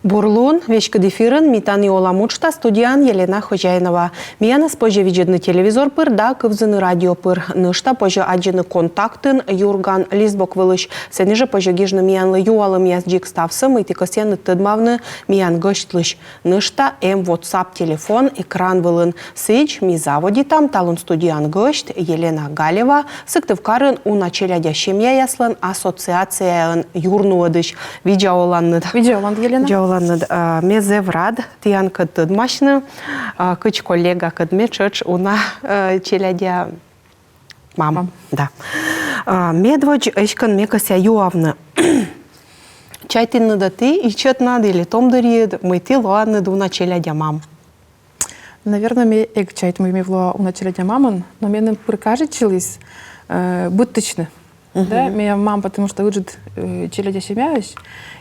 Бурлун, вечка дефирен, митани оламучта, студиян Елена Хожайнова. Мияна спожа виджедный телевизор пыр, да кывзыны радио пыр. Нышта пожа аджины контактын, Юрган Лизбок вылыш. Сенеже пожа гижны миянлы юалы мияс джик ставсым, и тикосены тыдмавны миян гыштлыш. Нышта WhatsApp телефон, экран вылын. Сыч, ми заводи там, талын студиян гышт, Елена Галева, сыктывкарын у началядя семья яслын, ассоциациян юрнуадыш. Видеоланны. Видеоланд, Елена. Мезе врад, тиян кыдд машны, кыч коллега кыдме чыч уна челядя мам. Да. Медвоч эшкан мекася юавны. Чайтынны да ты, и чет надо, или том дарит, мы ты ладно да уна челядя мам. Наверное, мне эк чайт мы мевло уна челядя маман, но мне нам прикажечились быттычны. Да, моя мама, потому что выжит челядя семьясь,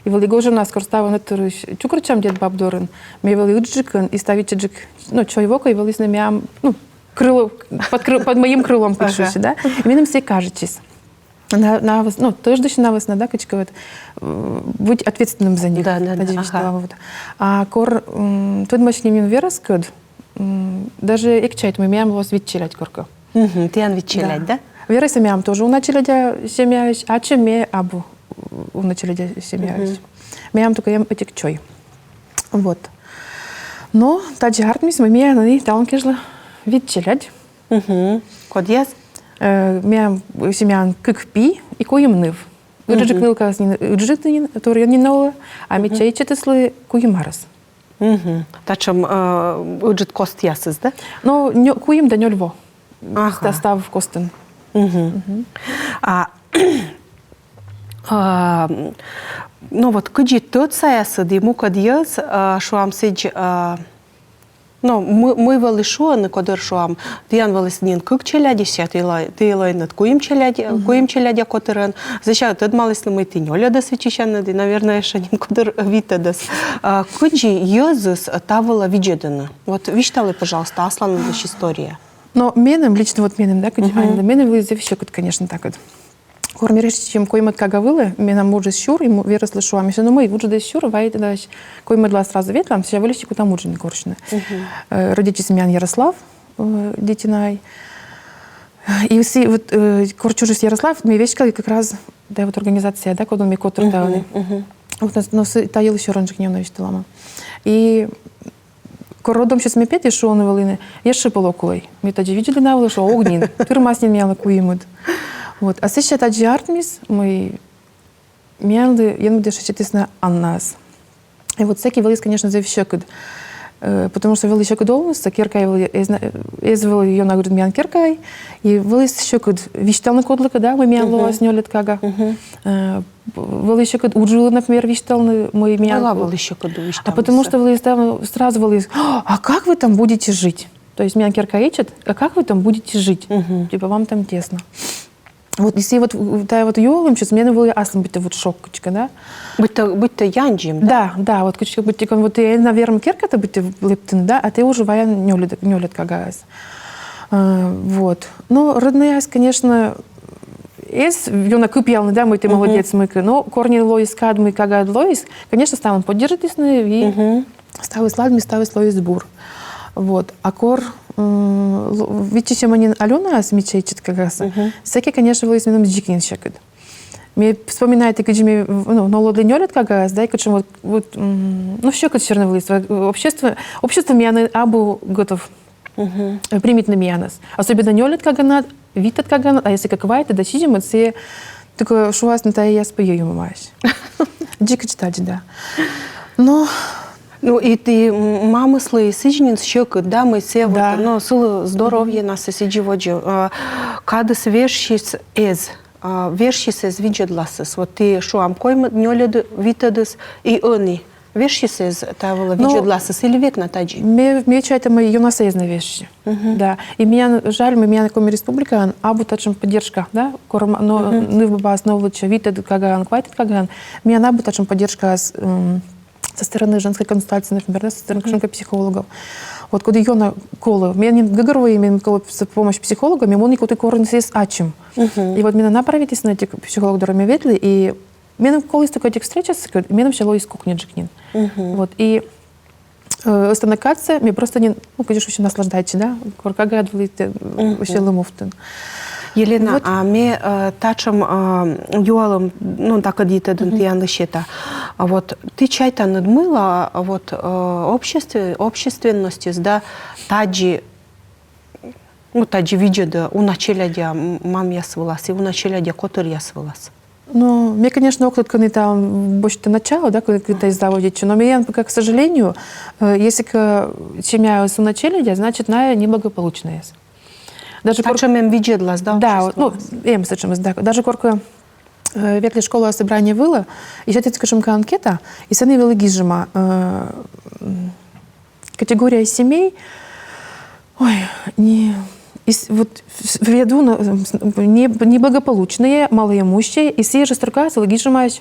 и вали гожа нас корстава на турыш чукрчам дед бабдорын, мне вали уджикан и ставить джик, ну чойвока и вали с нами, ну крыло под моим крылом кушаюсь, да, и мне нам все кажетесь. На вас, ну тоже дальше на вас надо качка быть ответственным за них. Да, да, да. Вот. А кор тот машин мне верас код, даже экчайт мы мям вас вичелять корка. Тиян вичелять, да? Вера семьям тоже у началядя семьяюсь, а чем me абу у началядя семьяюсь. Мям только ем этик чой. Вот. Но таджи хартмис мы мя на них таункежла вичелять. Код яс? Мям семьян кыкпи и коем ныв. Уджик нылка с уджитнин, который не новый, а мечей четыслы куемарас. Тачем уджит кост ясыз, да? Но куем да не льво. Став костен. Ну вот, кыджи тот саясы, ему кадьез, шуам сидж, ну, мы вали шуаны, кодер шуам, диян вали снин кык челяди, сят ты лай над куим челяди котерен, зачем тот малый мы ты не оля дас вичищан, наверное, шанин кодер вита дас. Кыджи езыс тавала виджедена. Вот вишталы, пожалуйста, Аслан даш история. Но менем, лично вот менем, да, менем вы еще, конечно, так вот. Кормеришь, чем коймат кагавылы, менем мужа щур, ему выросли шуами, но мы вужа да щур, вайт да коймат два сразу ветлам, сейчас вылезти куда мужа не коршины. Родители семьян Ярослав, детинай. И все вот корчужись Ярослав, мы вещь как раз, да, вот организация, да, куда мы котр давали. Вот нас таил еще раньше не навещ лама. И родом сейчас мепет и шо он волыны, я шипало кулай. Мы тогда видели на волоше огнин, тюрмасни мяла куимут. Вот, а сейчас тогда жартмис мы мяли, я не буду шачать на аннас. И вот всякий волос, конечно, завещекут, потому что волос щекут долность, киркай эзвел ее на грудь мян киркай, и волос щекут виштал на кодлика, да, мы мяли волос не лет кага. Волос щекут уджил, например, виштал мы мяли. А потому что волос там сразу волос, а как вы там будете жить? То есть мян киркай ичет, а как вы там будете жить? Типа вам там тесно. Вот если вот да вот ёлым сейчас мне было аслом быть вот шокочка, да? Быть-то янджим, да? Да, вот кучка быть вот ты наверное кирка-то быть лептин, да, а ты уже ваян не лет кагас. Вот. Но родная, конечно, я накупил, да, мы ты молодец, мы, но корни лоис кадмы кагад лоис, конечно, ставим поддержать и ставим сладми, ставим лоис сбор. Вот. А кор видите, чем они Алена смечает как раз. Всякие, конечно, вы с ним джикин щекают. Мне вспоминаете, когда мы на лодке не лет как раз, да, и когда вот ну щекают черноволиство. Общество меня абу готов примет на меня. Особенно не лет как она, вид от как она, а если как вайт, да сидим, это все такое шуасно-то я спою ему маешь. Джика читать, да. Но ну, и ты мамыслы и сыжнин щекают, да, мы все да. Вот, ну, силы здоровья нас сиджи воджи. Когда свершись из виджедласыс, вот ты шуам койма нёледы витадыс и они. Вершись из того виджедласыс или век на таджи? Мне чай-то мы юнасезные вещи, да. И меня жаль, мы меня на коме республика, абу тачем поддержка, да, но не в бабас новлуча витад каган, квайтад каган, меня набу тачем поддержка со стороны женской консультации, например, да, со стороны женских психологов. Вот когда ее на колы, меня не договорили именно с помощью психолога, мне он никуда корни с ачим. И вот меня направились на этих психологов, которые ветли, и Менам колись такой тек встреча, менам ще лоис кухня джекнин. Вот, и останакаться, мне просто не, ну, конечно, еще наслаждайте, да, корка гадвалите, вообще лымуфтын. Елена, Вот. а ми тачам юалым, ну, так адите дентияны щита. А вот ты чайта надмыла, вот общественности, да, таджи, ну, таджи виджеда, у началядя мам ясвалас, и у началядя котыр ясвалас. Ну, мне, конечно, оклад, когда там больше начало, да, когда издавать, но мне, к сожалению, если семья у началия, значит, на неблагополучная. Даже Тачам им виджедлас, да? Да, вот, ну, я сочем, да, даже корка векли школа собрания выла, и сейчас скажем анкета, и сами вели гижима категория семей, ой, не вот веду неблагополучные, малоимущие, и все же строкаются, логижимаешь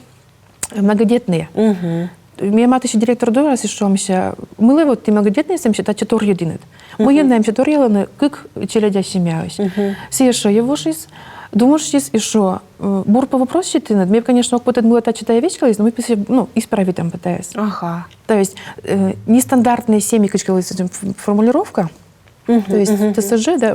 многодетные. Моя мать еще директор дора, если что, мы вот ты многодетные, сам считать, что единит. Мы еднаем, что еланы, как челядя семья. Все что евушись, думаешь, и что бур по вопросу считает. Мне, конечно, опыт было та читая вещь, но мы ну исправить там пытаясь. Ага. То есть нестандартные семьи, как формулировка. То есть ТСЖ, да,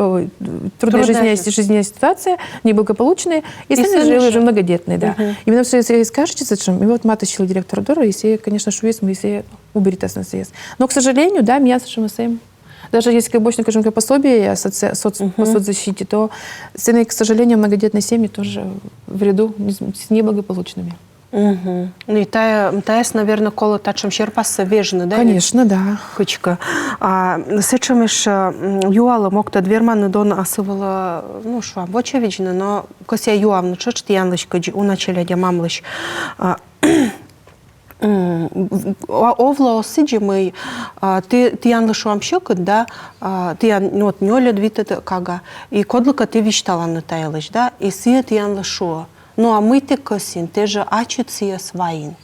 трудная жизненная ситуация, неблагополучные, и сами жили уже многодетные, да. Именно все это скажется, что и вот мать ищила директора Дора, если, конечно, шуес, мы если уберет нас на съезд. Но, к сожалению, да, меня совершенно сам. Даже если больше, скажем, пособие по соцзащите, то цены, к сожалению, многодетные семьи тоже в ряду с неблагополучными. Ну и таяс, наверное, коло тачам щерпаса вежны, да? Конечно, да. Кычка. Сечем иш юала мокта дверманы дон асывала, ну шва, очевидно, но кося юавну чочт янлыш кыджи уначалядя мамлыш. Овла осиджи мы, ты янлыш уамщёкыт, да, ты вот нёля двитет кага, и кодлыка ты вишталаны таялыш, да, и сиет янлышу. Ну, а мы ты косин, ты же ачиция сваин.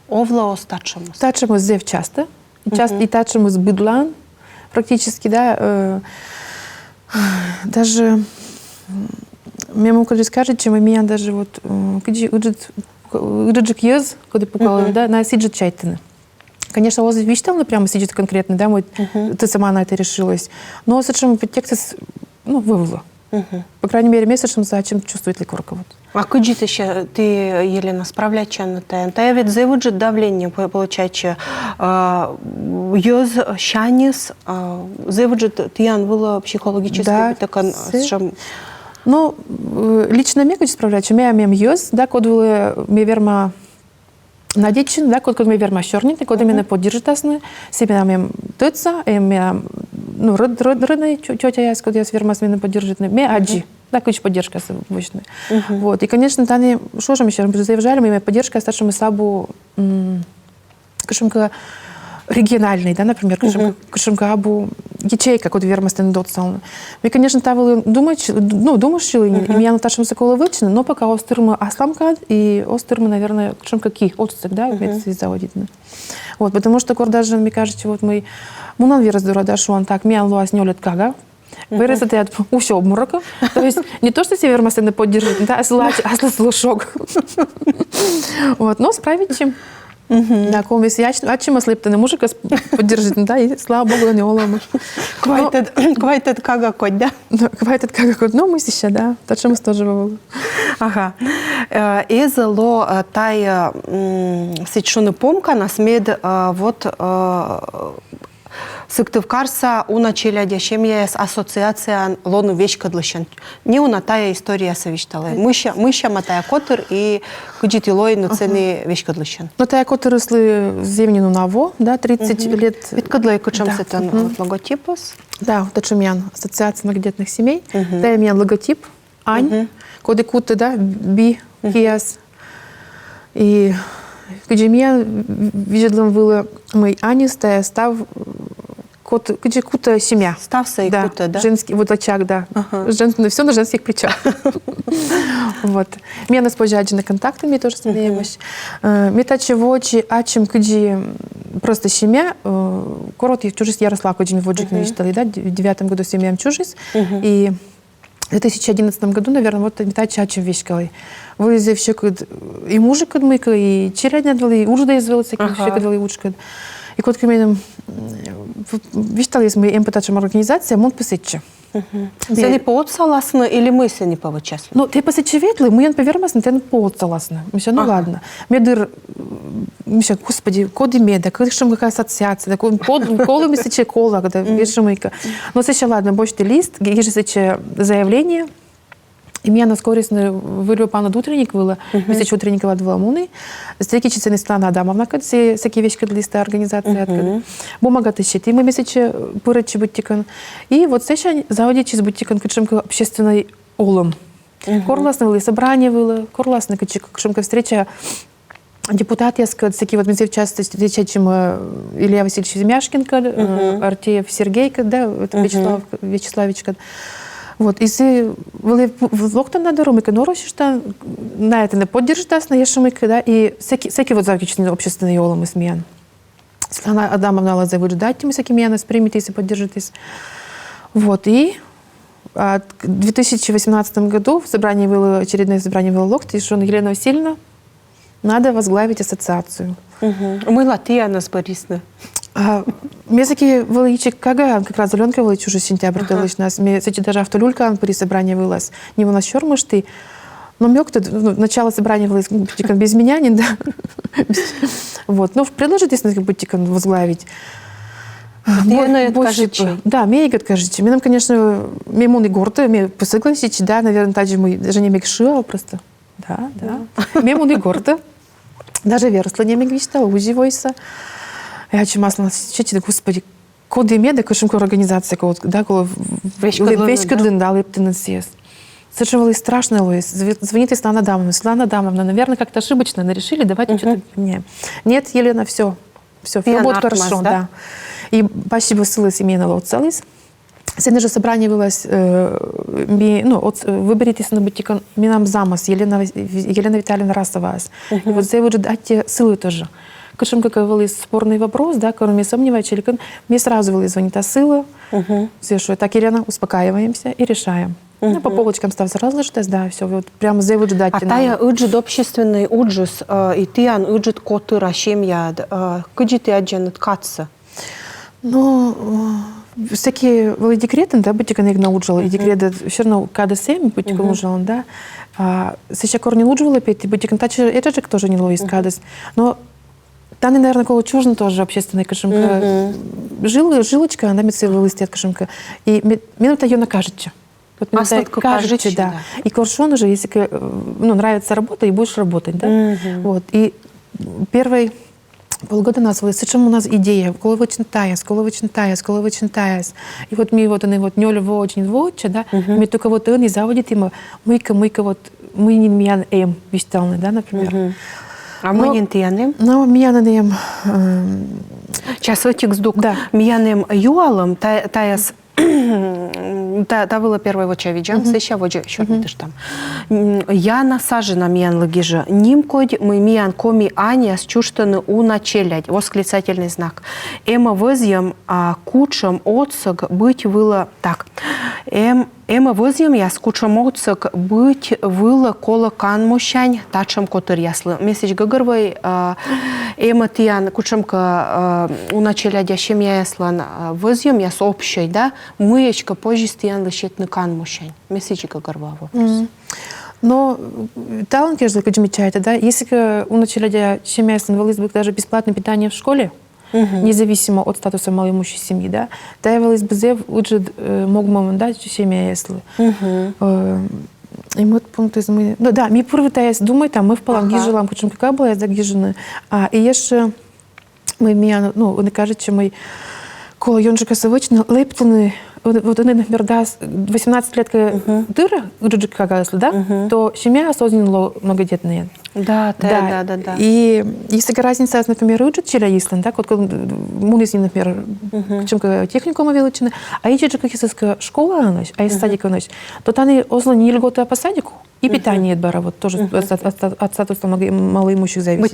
Овла остачемус. Тачемус зев часто и тачемус быдлан, практически, да, даже, мне могут сказать, чем меня даже вот, где уджик ез, когда пукала, да, на сиджет чайтаны. Конечно, возле вичтал, прямо сидит конкретно, да, ты сама на это решилась. Но зачем подтекст, ну, вывела. По крайней мере, месячным зачем чувствует ликорка. Вот. А куди ты ще, ти, Єлена, справляча на те? Та я від заводжу давлення, получається, йоз, шаніс, заводжу, ти ян вила психологически, така, що... Ну, лично мне хочу справлять, я имею йоз, да, код вила, мне верма надечин, да, код мне верма щорнит, код меня поддержит асны, себе нам тыца, меня, ну, родная тетя я, код я с верма с меня поддержит, мне аджи. Да, ключ поддержка обычная. Вот. И, конечно, тани, что же мы еще заявляли, мы поддержка старшему слабу, скажем, региональной, да, например, скажем, абу ячейка, куда верма стендотсал. Мы, конечно, тавили думать, ну, думаешь, и меня на ташем сокола вычина, но пока остырма асламкад и остырма, наверное, скажем, какие отцик, да, вместе заводить. Вот, потому что, даже, мне кажется, вот мы мунан вирус да, что он так, мян луас не лет кага, вырезать от уся обморока. То есть не то, что север масляно поддержит, да, а слушок. Вот, но справить чем. Да, комис ячим ослептаный мужик поддержит, да, и слава богу, не олам. Квайтет кага кот, да? Квайтет кага кот, но мы сейчас, да, так что мы тоже бывали. Ага. Эзело тая сечуны помка насмед вот Сыктывкарса у началядя шемья ассоциация лону вещь кадлышан. Не у натая история совещала. Мыща матая котыр и куджит илой на цены вещь кадлышан. Натая котыр росли земнину наво, да, 30 лет. Ведь кадлай кучам сетан логотипус. Да, тачумян ассоциация многодетных семей. Да, имян логотип Ань, коды куты, да, би, кияс. И куджемьян виделым было мы Ани став где кута семья. Стався и да, кута, да? Женский, вот очаг, да. Все на женских плечах. Вот. Меня нас позже на контактами тоже смеемся. Метачи в очи, ачим куди просто семья. Корот и чужис Ярослав, куди ми воджик не читали, да, в 9 году семьям чужис. И в 2011 году, наверное, вот это чачем вещкалой. Вылезли все, и мужик отмыкал, и черядня отвели, и ужда извел, всякие все отвели ужка. И кот кеменем вещтали мы эмпатачем организация, мон посетче. Це не согласна или мы се не повычасли? Ну, ты посетче ветлы, мы повермасны, ты согласна. Мы все, ну ладно. Медыр, мы все, господи, коды меда, какая ассоциация, колы мы сече кола, когда вешамыка. Но сейчас ладно, больше лист, есть сече заявление. И меня на скорость вырвал пана утренник было, месяц утренника два муны. Стеки численность Светлана Адамовна, когда всякие вещи для листа организации, бумага тащит, и мы месяц пырочи бутикан. И вот сейчас заводить из бутикан качемка общественной олом. Корласное было собрание было, корласное качемка встреча. Депутат, я сказала, всякие вот в частности встреча, чем Илья Васильевич Земяшкин, Артеев Сергей, да, Вячеслав Вячеславович. Вот, если в локтан на дорогу, мы норочи, что на это не поддержит нас, на ешемыка, да, и всякие вот загичные общественные елы мы смеян. Светлана Адамовна лазай выждать, мы всякие меня нас примитесь и поддержитесь. Вот, и в 2018 году очередное собрание было локти, что Елена Васильевна надо возглавить ассоциацию. Мы Латвия Борисовна. Мне такие величик Каган, как раз Аленка велич уже сентябрь делаешь нас. Мне кстати даже автолюлька при собрании вылаз. Не у нас чёрмыш ты. Но мёк тут начало собрания вылаз без меня, не да. Вот, но предложите нас будете возглавить. Да, мне и кажется. Мне нам, конечно, мемон и гордо, мне посогласить, да, наверное, также мы даже не мекшил просто. Да. Мемон и гордо. Даже версла не мегвичта, узивойся. Я чем масло читать, господи, коды меда, кошемко организация, да, коли весь кадлин дали птенный съезд. Совершенно страшно, Луис. Звоните Светлана Адамовна. Светлана Адамовна, наверное, как-то ошибочно решили, давайте что-то не. Нет, Елена, все будет хорошо, да. И почти высылась семейная лоцелис. Сегодня же собрание вылось, выберитесь на бутик, нам замас, Елена Витальевна Расовас. И вот здесь вы же дайте силы тоже. Кашем, как был спорный вопрос, да, кроме сомневаюсь, мне сразу были звонит сила, все, что так, Елена, успокаиваемся и решаем. По полочкам став сразу разложить, да, все, вот прямо здесь вот ждать. А тая уджит общественный уджис, и ты ан уджит коты рашем яд, куди ты аджан ткаться? Ну, всякие были декреты, да, бутика не научила, и декреты все равно когда семь бутика ужил, да. Сейчас корни удживала петь, и бутика это же тоже не ловит кадас, но там, наверное, коло чужно тоже общественная кашемка. Жилочка, она мецевая листья кашемка. И минута ее накажете. Вот кажете, да. И коршон уже, если нравится работа, и будешь работать, да. Вот. И первый полгода нас было, зачем у нас идея, коли ви читаєш. И вот мы вот они вот нёль очень, да. Мы только вот они заводят им, мыка вот мы не мян висталны, да, например. А мы не тянем? Ну, мияным. Часотик сдук. Да. Мияным юалом, таяс. Та была первая вот виджам, сейчас вот еще видишь там. Я насажена миян логижа. Ним код мы миян коми аня с чуштаны у начелять. Восклицательный знак. Эма возьем кучам отсаг быть было так. Эма возьем я с кучам отсаг быть было коло кан мощань тачам котыр яслы. Месяч гагарвай эма тиян кучамка у начелять ящем я яслан возьем я с общей, да. Мыечка позже стоян лишет на кан мощань. Месячка горва вопрос. Но талант, конечно, замечает, да, если у начала семья становилась бы даже бесплатное питание в школе, независимо от статуса малоимущей семьи, да, таявалась бы зев уже мог момент, да, семья если. И мы пункты мы, ну да, мы первый таяс думаю, там мы в Палаги жилам, почему какая была загижена, и еще мы меня, ну, не кажет, что мы коло Йонжика Савична лептаны, вот они, например, да, 18 лет дыра, да, то семья осознанно многодетная. Да. И если разница, например, учат челя Исланд, да, вот мы с ним, например, чем техникум величины, а если же как школа, а из садика, то они осла не льготы по садику. И питание бара, вот тоже от статуса малоимущих зависит.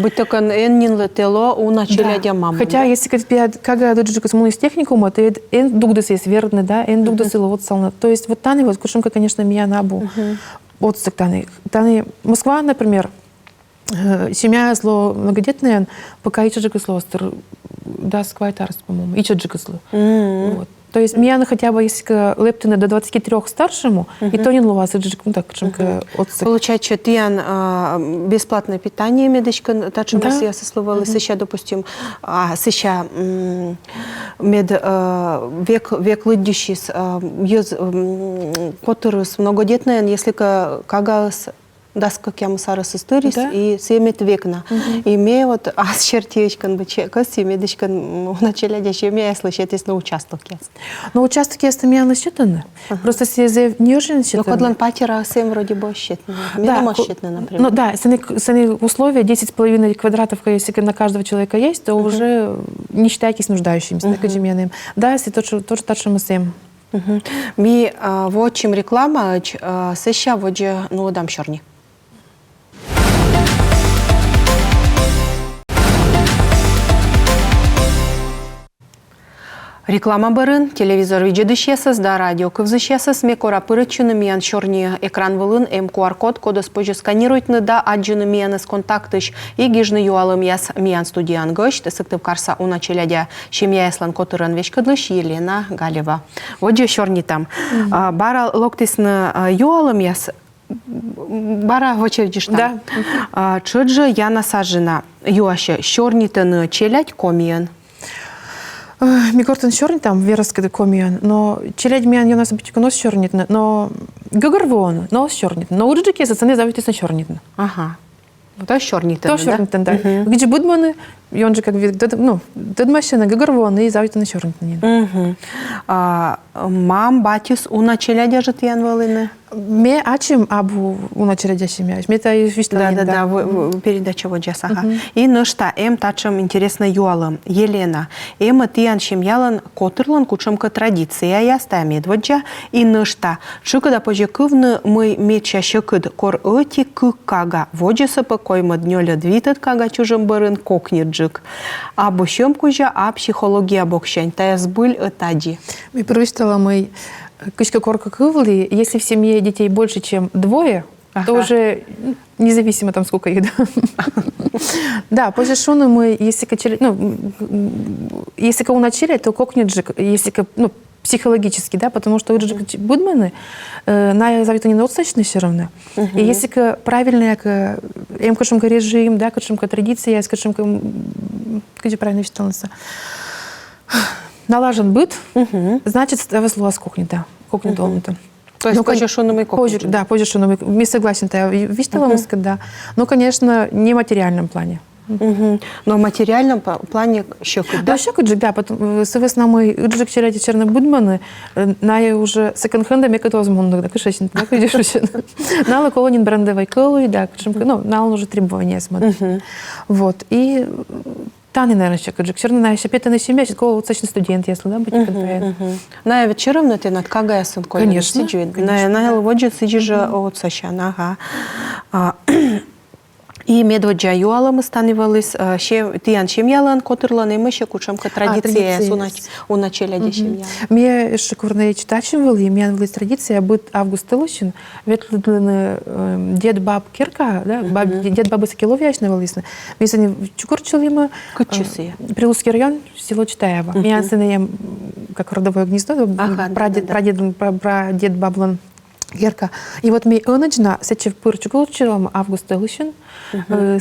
Быть такан эннин летело у начале мамы. Хотя, если когда доджи космонавт техникума, то эн дугдас есть верный, да, эн дугдас вот сална. То есть вот таны вот кушемка, конечно, меня набу. Вот так таны. Москва, например, семья зло многодетная, пока ича джикосло, да, сквайтарс, по-моему, ича джикосло. Вот. То есть меня хотя бы если лептина до 23 старшему, и то не лова, ну так, кушемка отсык. Получается, ты бесплатное питание медичка, та чем я сословала, сейчас, допустим, сейчас век лыдящий, который многодетный, если кага даска кем сарас историс и семет векна. И мне вот с чертечком бычека, с медичком в начале дящей меня слышать, если участок есть. Но участок есть меня насчитаны. Просто если не уже насчитаны. Но кодлан патера всем вроде бы считаны. Минимум считаны, например. Ну да, если условия 10,5 квадратов, если на каждого человека есть, то уже не считайтесь нуждающимся, академиянным. Да, если тоже так, что мы всем. Ми вот чем реклама, сеща воде, ну дам черни. Реклама барын, телевизор виджедышесыз, да радио кывзышесыз, мекора пырычыны миян чорни экран вылын, QR-код, коды спожы сканируйтны да аджыны миян из контактыш, и гижны юалым яс миян студиян гыш, тесыктыв карса у началядя шемья яслан котырын вешкадлыш Елена Галева. Вот же чорни там. Бара локтисны юалым яс, бара в очереди штам. Да. Чыджы яна сажына, юаще, чорнитыны челядь комиян. Мигортен черный там вероска комиан, но челядь миян я нас обычно нос чернитно, но гагар нос чернитно, но уджики зацены завитись на чернитно. Ага. То чернитно, да? То чернитно, да. Где будманы, и он же как ну, дедмащина гагар и завитись на чернитно. Мам, батюс, у началядя жит ян волыны? Ме ачим абу у началядя семья. Мета и вишталин. Да, передача вот джас, ага. И нышта, тачем интересно юалам. Елена, тиян семьялан котырлан кучемка традиция яста медводжа. И нышта, чыкада позже кывны мы меча щекыд кор эти кага. Воджеса покойма днёля двитат кага чужим барын кокнирджик. Абу щемкужа, а психология бокщань. Тая сбыль этади. Мы провиштала мой кычка корка кывли, если в семье детей больше, чем 2, то уже независимо там сколько их. Да, позже шуну мы, если кого начали, то кокнеджик, если психологически, да, потому что уджик будманы на завиту не достаточно все равно. И если правильный кашемка режим, да, кашемка традиция, кашемка, как же правильно считается, налажен быт, значит, выслуга с кухни, да, кухня долмата. То есть позже шунами кухни? Да, позже шунами. Мы согласен, я виштала да. Но, конечно, не в материальном плане. Но в материальном плане щекот, да? Да, щекот, да, потом, соответственно, мы джик черяти черные будманы, на уже секонд-хендами, которые возможно, да, кишечник, да, видишь, на колонин брендовой колы, да, на он уже требования смотрит. Вот, и Тани, наверное, ще каджик. Черна ще п'яти на сім'я, ще такого точно студент, если, да, быть конкретно. На вечером ты над кагаясын, конечно. На лводжи сидишь от сащан, ага. И медводжа юалам станивались, тиян семьялан, котырлан, и мы ще кучемка традиция у начале семья. Мне ще курные читачем вели, мне вели традиция, быт Август Тылычин, ветлыдлены дед баб Кирка, да, дед бабы Сакиловьячны велисны. Мы с ним чукурчили мы. Прилузский район, село Читаево. Меня сын как родовое гнездо, прадед баблан Герка. И вот ми оночна сече пырчукулчилам Август Тылычин,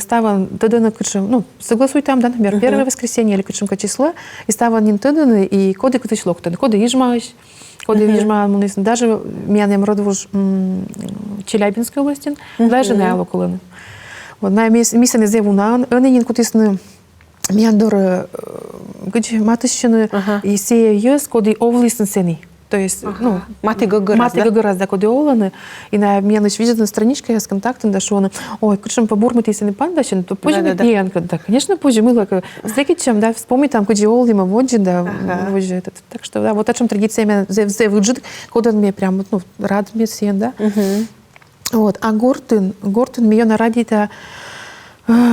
ставан тыдыны кычым, согласуй там, да, например, первое воскресенье или кычымка число, и ставан нин тыдыны, и коды кытычлок тыды, коды ижмаш, даже мянем родвуж Челябинской области, даже на Алокулыны. Вот на мисаны зевуна, нин кутисны мяндоры, где матыщины, и сея ес, коды овлисны сени. То есть, маты гагыраз, да, коды оланы, и на меня видят на страничке с контактом, да, что он, ой, кучем побурмать, если не пандащин, то позже пьянка, да, конечно, позже мы лака встречаем, да, вспомнить там, коды олима воджи, да, воджи этот, так что, да, вот о чем традиция меня выджит, коды мне прям, рад мне всем, да. Вот. А Гортын меня на ради-то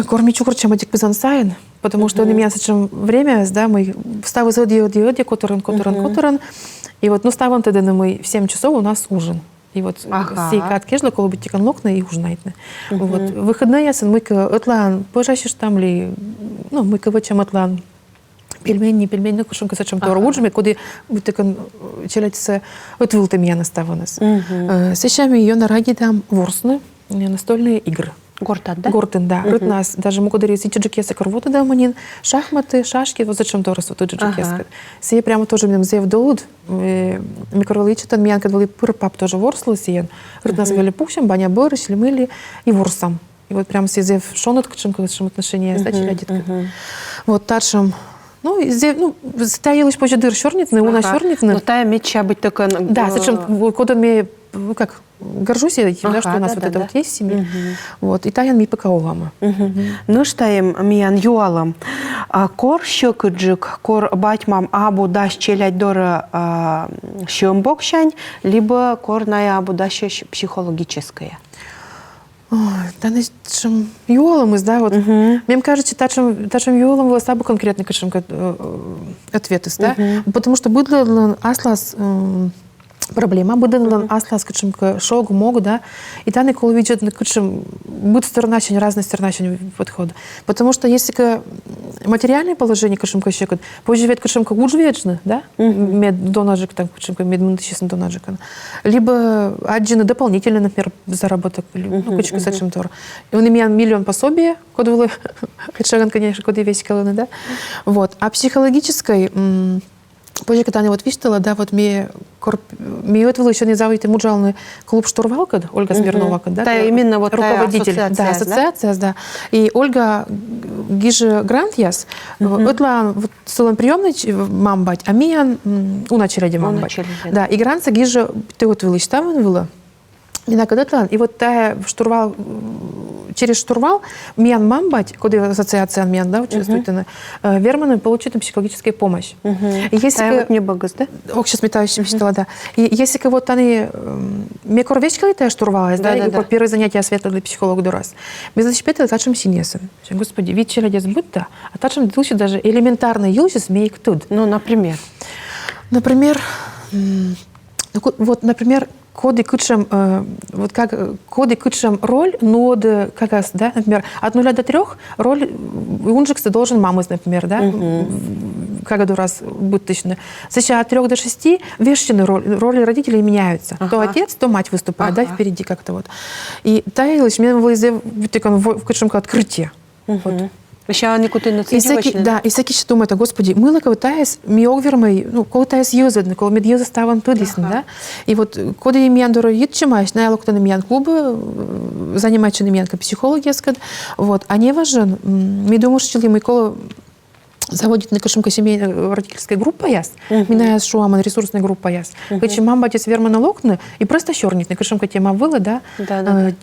корми чукр, чем этих пизан сайен, потому что он имеет сейчас время, да, мы ставим за диоди, которым, и вот, ну, ставим тогда на мы в 7 часов у нас ужин. И вот сей катки ждал, коли бы тикан локна и ужинает. Вот. Выходные ясен, мы отлан, пожащешь там ли, ну, мы чем отлан, пельмени, ну, кушем касачем то ужин, куда вот такан челятся, вот вылта меня настава нас. Сейчас ее на ради там ворсны, настольные игры. Гортат, да? Гортен, да. Рыт нас, даже мы куда рейси чиджикеса корвота да манин, шахматы, шашки, вот зачем то раз вот чиджикеса. Сей прямо тоже мне зев долуд, микроволновичатан, меня когда были пап тоже ворслы сеян. Рыт нас вели пухщем, баня борщ, лимыли и ворсам. И вот прямо сей зев шонот к чем отношения, да, челядитка. Вот тачем. Ну, ну, стоялось позже дыр чернитны, у нас чернитны. Ну, тая меча быть такая... Да, зачем, куда мне, ну, как, горжусь я этим, да, что у нас вот это вот есть в семье. Вот, и таян ми пакаовама. Ну, штаем миян юалам. Кор щекыджик, кор батьмам абу даш челядь дора щембокшань, либо кор ная абу даш психологическая. Да, чем юолом из, да, вот. Мне кажется, тачем юолом была слабо конкретный, кашем ответ из, да, потому что было аслас проблема, было аслас, кашем шогу могу, да, и таны коли видят, кашем будет сторона, разные стороны подхода, потому что если материальное положение, кашем кашекот, позже ведь кашем уж вечно, да, мед донажик, там кашем мед мунтичный донажик, либо один дополнительный, например, заработок, ну кашем кашем тор, и он имеет миллион пособий, код было, кашеган, конечно, код и весь колонны, да, вот, а психологической позже, когда они вот виштала, да, вот мне это было еще не заводит муджалный клуб «Штурвалка», Ольга Смирнова, да, да, именно вот руководитель, да, ассоциация, да, и Ольга Гиже Грантьяс, это вот солон приемный мамбать, а меня у начали мамбать, да, и Гранца Гиже ты вот вылечь там он было. И вот штурвал, через штурвал миян мамбать, куда ассоциация миян, да, участвует, верманы получит психологическую помощь. Если вот не багаз, да? Ох, сейчас метающий мечтала, да. И если вот они мне корвечка это штурвалась, да, и первое занятие светло для психолога до раз. Без защиты тачем синесен. Господи, ведь челядец будто, а тачем лучше даже элементарно юльчис мейк тут. Ну, например, вот, например, коды кучем, вот как коды кучем роль, но как раз, да, например, от 0 до 3 роль унжикса должен мамы, например, да, как раз будет точно. Сейчас от 3 до 6 вещины роли родителей меняются. То отец, то мать выступает, да, впереди как-то вот. И таилось, мне вылезет в кучем открытие. Вот. Ще нікуди не цінювачне. Да, і всякі ще думають, господи, ми коли таєс, мій огвірмий, ну, коли таєс юзадне, коли ми д'юза ставан tudisне, да? І от, коли я м'ян дороїд чимаєш, на ялок то не м'ян клуби, займаючи не м'янка психологія, вот, а не важен, ми думаю, що ми коли заводит на кашемка семейная родительская группа яс, миная шуаман ресурсная группа яс. Качем мам батис верма на локны и просто щорнит на кашемка тема выла, да.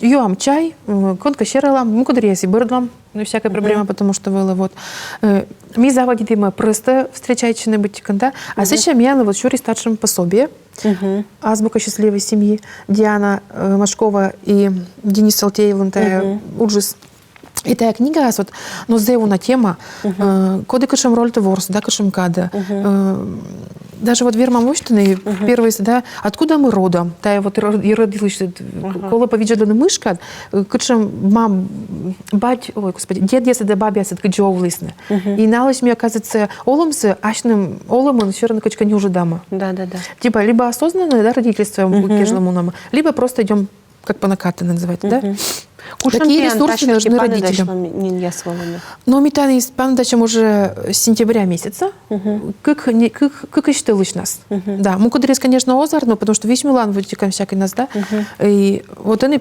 Юам чай, конка щералам, мы кудряси бырдлам, ну всякая проблема, потому что выла вот. Ми заводит ему просто встречайте на быть да. А сейчас меня вот щури старшим пособие. Азбука счастливой семьи Диана Машкова и Денис Салтеев, ужас. И та книга, вот, но зевуна тема, коды кашем роль ворс, да, кашем када. Даже вот Верма Мощтина, первый, да, откуда мы родом, та вот и родилась, коли повиджали мышка, кашем мам, бать, ой, господи, дед если да бабе если каджо влисне. И налось мне, оказывается, оломсы, ашным оломон, все равно качка не уже дама. Да. Типа, либо осознанное, да, родительство, либо просто идем как по накатанной называется, да? Такие ресурсы нужны родителям. Но метаны из пандачем уже с сентября месяца. Как и считалось нас. Да, мы куда конечно, озар, но потому что весь Милан вытекаем всякой нас, да. И вот они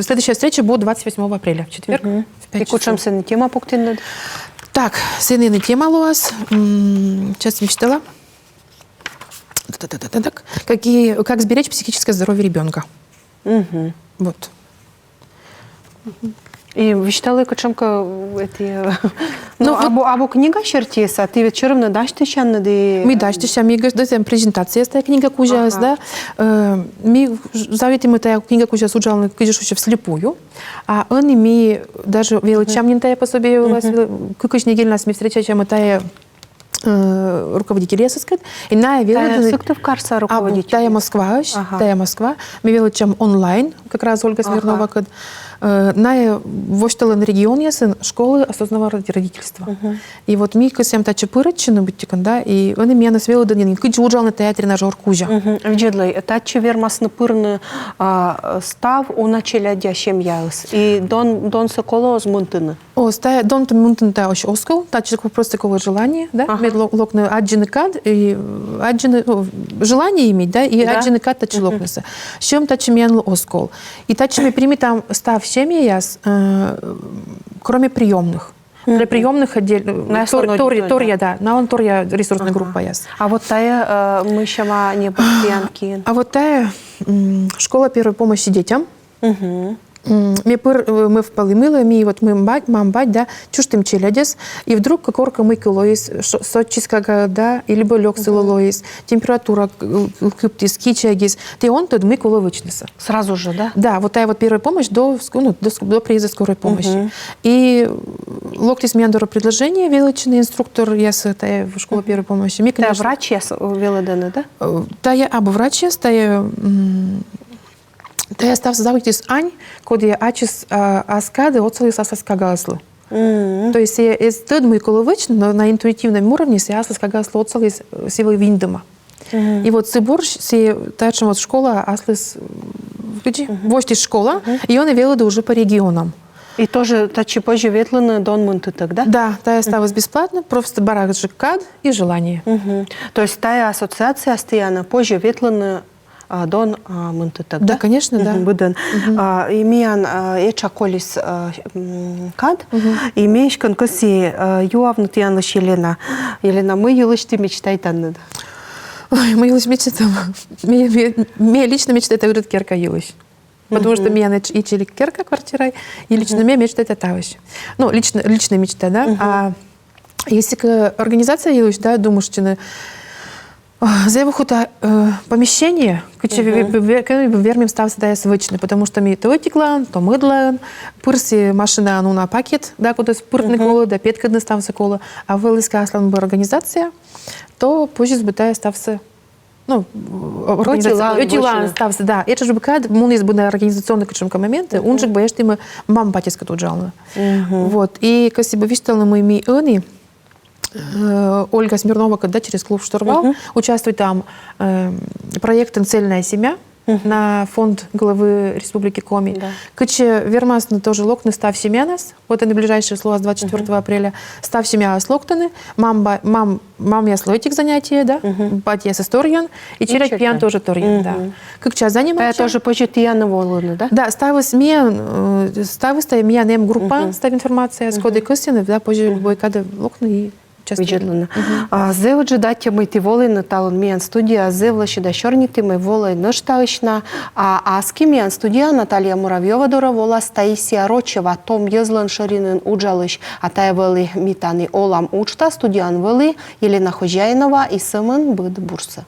следующая встреча будет 28 апреля, в четверг. И кучам сын тема пуктин. Так, сыны на тема луас. Сейчас мечтала. Так, как сберечь психическое здоровье ребенка. Вот. І вичитали Качемка ну або книга Шертіса, ти вечором не даш тищан, де ми даш тищан, ми дадим презентація з та книга кужас, да. Ми заветим это книга, куча суджална, кыжишуча вслепую, а они ми даже величам не тая пособие влас, кыкыш недель нас ми встречаем это руководитель сказать, и на Тая сыктыв карса руководитель. Тая Москва, Тая Москва, ми величам онлайн, как раз Ольга Смирнова, на воштален регион ясын школы осознанного родительства. И вот ми кысям та чепырыччыны биттикан, да, и они меня насвели данин, кыч уджалны тая тренажер кужа. Вджедлай, тачи вермасны пырны став у началя дящем яыс, и дон соколо змунтыны. О, стая дон ты мунтын та ош оскол, тачи просто такое желание, да, мед локны аджины кад, и аджины, желание иметь, да, и аджины кад тачи локнысы. Чем тачи мян оскол. И тачи ми прими там став семьи яс, кроме приемных. Для приемных отдельно, Тория, да, на он Тория ресурсная группа яс. А вот тая мы щама не пациентки. А вот тая школа первой помощи детям. Мы впали мило, вот мы мам бать, да, чуштым челядес, и вдруг корка мы килоис, сочиска, да, или лег силолоис, температура кыптис, кичагис, ты он тот мы киловычнеса. Сразу же, да? Да, вот тая вот первая помощь до приезда скорой помощи. И локтис мяндора предложение, величный инструктор, я с тая в школу первой помощи. Тая врач, я велодены, да? Тая або врач, тая... Тая став завитис ань, код я ачис аскады оцелис асаскагаслы. То есть я тот мой коловыч, но на интуитивном уровне я асаскагаслы оцелис силой виндома. И вот Сибур, тачем вот школа аслис, вождь школа, и он велоды уже по регионам. И тоже тачи позже ветланы дон мунты тогда? Да, тая ставилась бесплатно, просто барак жкад и желание. То есть тая ассоциация стояна позже ветланы дон мунты тогда? Да, конечно, да. Буден. Имеян еча колис кад, имеешь конкурси юавнут янлыш Елена. Елена, мы елыш ты мечтайтан. Ой, мы елыш мечтаем. Мне лично мечта это говорит керка елыш. Потому что меня и челик керка квартирой, и лично мне мечта это тавыш. Ну, личная мечта, да. А если организация елыш, да, думаю, что заявухута помещение, вермим стався да свичне, потому что ми то тіклан, то мидлан, пирсі машина ну на пакет, да, кудись пиртне коло, да п'ятка не стався коло, а велика аслан би організація, то позже збитає стався ну, организация стався, да. Это же бывает, мунис буде организационные качемка моменты, он же боишь ты мы мам батиска тут жална. Вот. И если бы виштал мы ми они Ольга Смирнова, когда через клуб «Штурвал» участвует там проект «Цельная семья» на фонд главы Республики Коми. Да. Кыче вермасны тоже локны став семья нас. Вот они ближайшие слова с 24 апреля. Став семья с локтаны. Мам я слойтик занятия, да? Бать я с историон. И черять пьян тоже торион, да. Как час заниматься? Это тоже почти я на волны, да? Да, ставилась меня нем группа, став информация, с коды костяны, да, позже любой кады локны и Виджетлина. Зеводжи датя ми ти воли на талон міян студія, зевла ще да шорніти ми волей ношталична, а з ким міян студія Наталія Муравйова доровола Таїсія Рочева, Том Єзлен Шорінен Уджалиш, а тая вели мітани Олам Учта, студіян вели Єлена Хожяйнова і Семен Бид Бурса.